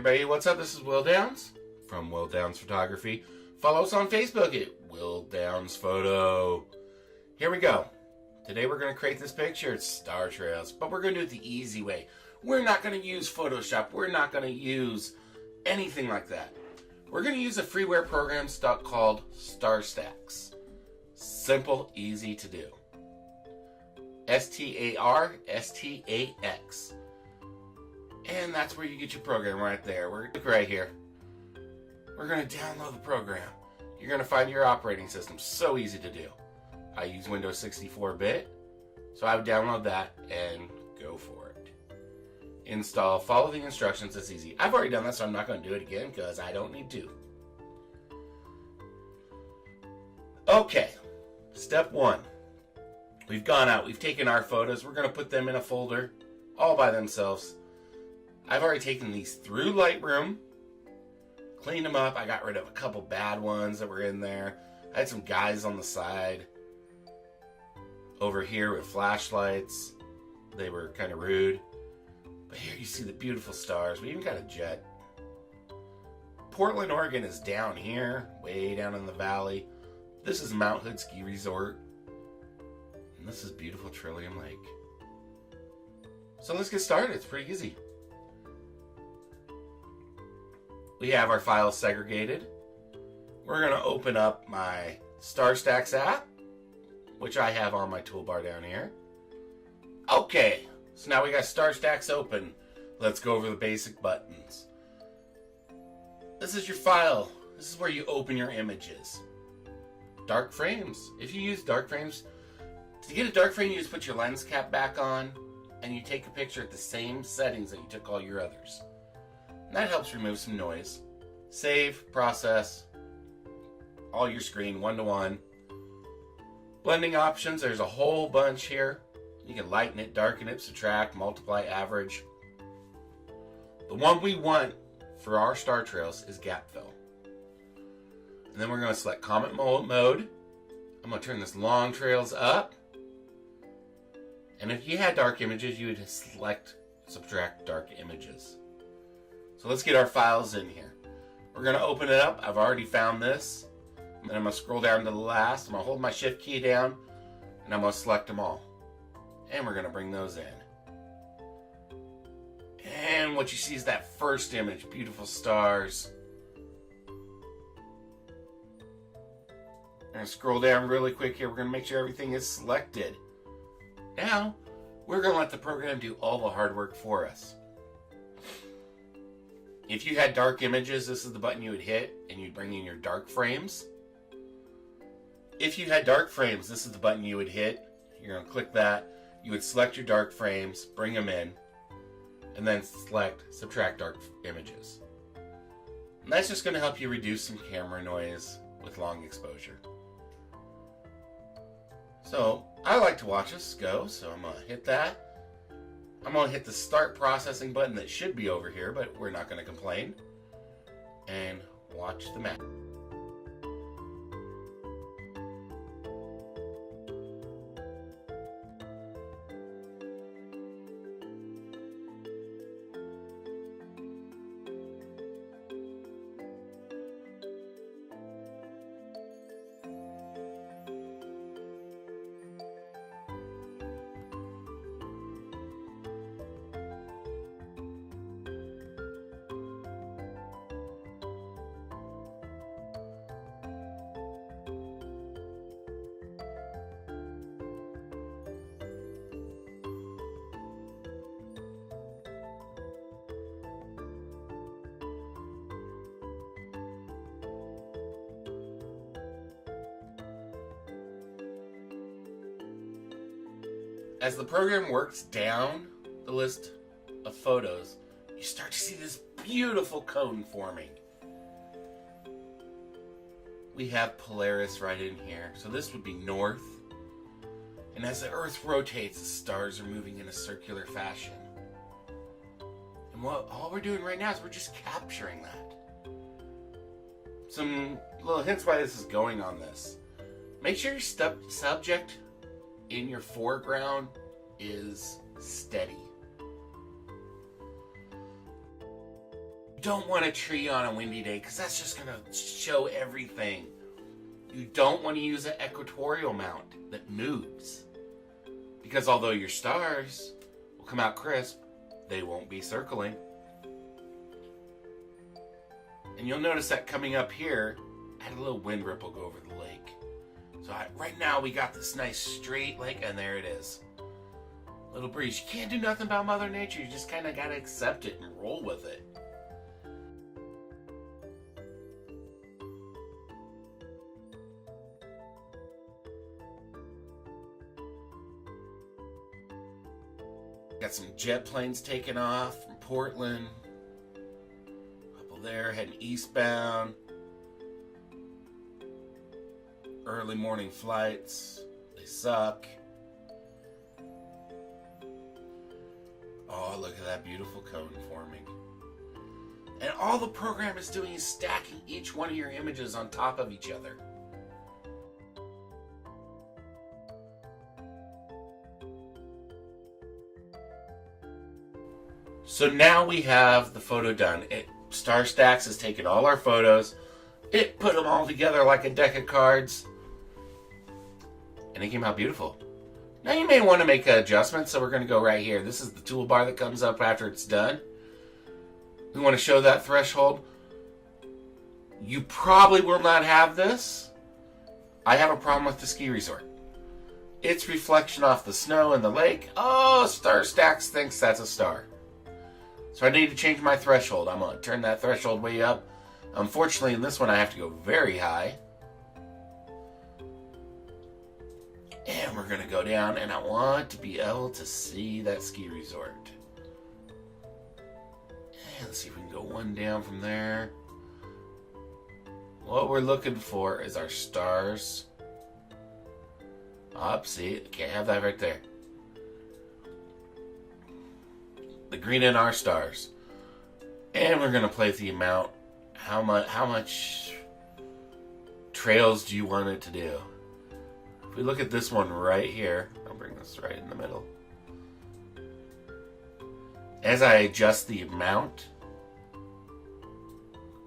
everybody, what's up? This is Will Downs from Will Downs Photography. Follow us on Facebook at Will Downs Photo. Here we go. Today we're going to create this picture. It's star trails, but we're going to do it the easy way. We're not going to use Photoshop. We're not going to use anything like that. We're going to use a freeware program called StarStax. Simple, easy to do. StarStax. And that's where you get your program right there. We're right here. We're going to download the program. You're going to find your operating system. So easy to do. I use Windows 64-bit, so I would download that and go for it. Install, follow the instructions. It's easy. I've already done that, so I'm not going to do it again because I don't need to. Okay, step one. We've gone out. We've taken our photos. We're going to put them in a folder all by themselves. I've already taken these through Lightroom, cleaned them up. I got rid of a couple bad ones that were in there. I had some guys on the side over here with flashlights. They were kind of rude. But here you see the beautiful stars. We even got a jet. Portland, Oregon is down here, way down in the valley. This is Mount Hood Ski Resort. And this is beautiful Trillium Lake. So let's get started. It's pretty easy. We have our files segregated. We're going to open up my StarStax app, which I have on my toolbar down here. Okay, so now we got StarStax open. Let's go over the basic buttons. This is your file. This is where you open your images. Dark frames. If you use dark frames, to get a dark frame, you just put your lens cap back on and you take a picture at the same settings that you took all your others. And that helps remove some noise. Save, process, all your screen, one-to-one. Blending options, there's a whole bunch here. You can lighten it, darken it, subtract, multiply, average. The one we want for our star trails is gap fill. And then we're going to select comment mode. I'm going to turn this long trails up. And if you had dark images, you would select subtract dark images. So let's get our files in here. We're going to open it up. I've already found this. And then I'm going to scroll down to the last. I'm going to hold my shift key down. And I'm going to select them all. And we're going to bring those in. And what you see is that first image. Beautiful stars. I'm going to scroll down really quick here. We're going to make sure everything is selected. Now, we're going to let the program do all the hard work for us. If you had dark images, this is the button you would hit, and you'd bring in your dark frames. If you had dark frames, this is the button you would hit. You're going to click that. You would select your dark frames, bring them in, and then select subtract dark images. And that's just going to help you reduce some camera noise with long exposure. So I like to watch this go, so I'm going to hit that. I'm going to hit the start processing button that should be over here, but we're not going to complain. And watch the map. As the program works down the list of photos, you start to see this beautiful cone forming. We have Polaris right in here, so this would be north. And as the Earth rotates, the stars are moving in a circular fashion. And all we're doing right now is we're just capturing that. Some little hints why this is going on this. Make sure your subject in your foreground is steady. don't want a tree on a windy day because that's just going to show everything. You don't want to use an equatorial mount that moves. Because although your stars will come out crisp, they won't be circling. And you'll notice that coming up here, I had a little wind ripple go over the lake. So right now we got this nice straight lake, and there it is. Little breeze. You can't do nothing about Mother Nature. You just kind of got to accept it and roll with it. Got some jet planes taking off from Portland. A couple there heading eastbound. Early morning flights. They suck. Oh, look at that beautiful cone forming. And all the program is doing is stacking each one of your images on top of each other. So now we have the photo done. StarStax has taken all our photos. It put them all together like a deck of cards. And it came out beautiful. Now you may want to make adjustments, so we're going to go right here. This is the toolbar that comes up after it's done. We want to show that threshold. You probably will not have this. I have a problem with the ski resort. Its reflection off the snow and the lake. Oh, StarStax thinks that's a star. So I need to change my threshold. I'm going to turn that threshold way up. Unfortunately, in this one, I have to go very high. And we're going to go down, and I want to be able to see that ski resort. And let's see if we can go one down from there. What we're looking for is our stars. Up, see, can't have that right there. The green in our stars. And we're going to play with the amount. How much trails do you want it to do? If we look at this one right here, I'll bring this right in the middle. As I adjust the amount,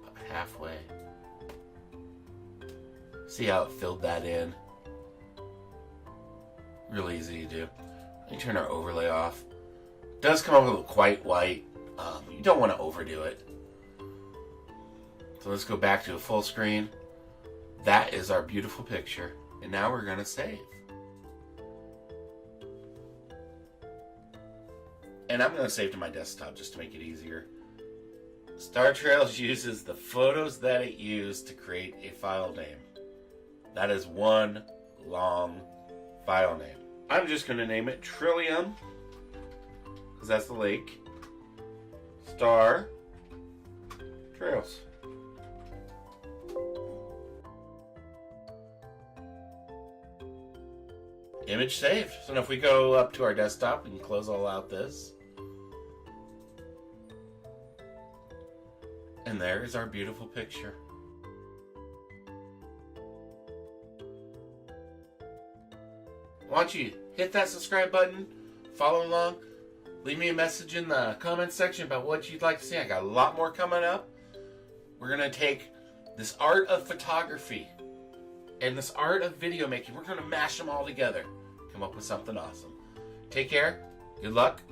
about halfway. See how it filled that in? Really easy to do. Let me turn our overlay off. It does come up a little quite white. You don't want to overdo it. So let's go back to a full screen. That is our beautiful picture. And now we're going to save. And I'm going to save to my desktop just to make it easier. Star Trails uses the photos that it used to create a file name. That is one long file name. I'm just going to name it Trillium, because that's the lake. Star Trails. Image saved. So now if we go up to our desktop, we can close all out this. And there is our beautiful picture. Why don't you hit that subscribe button, follow along, leave me a message in the comments section about what you'd like to see. I got a lot more coming up. We're going to take this art of photography and this art of video making. We're going to mash them all together. Come up with something awesome. Take care. Good luck.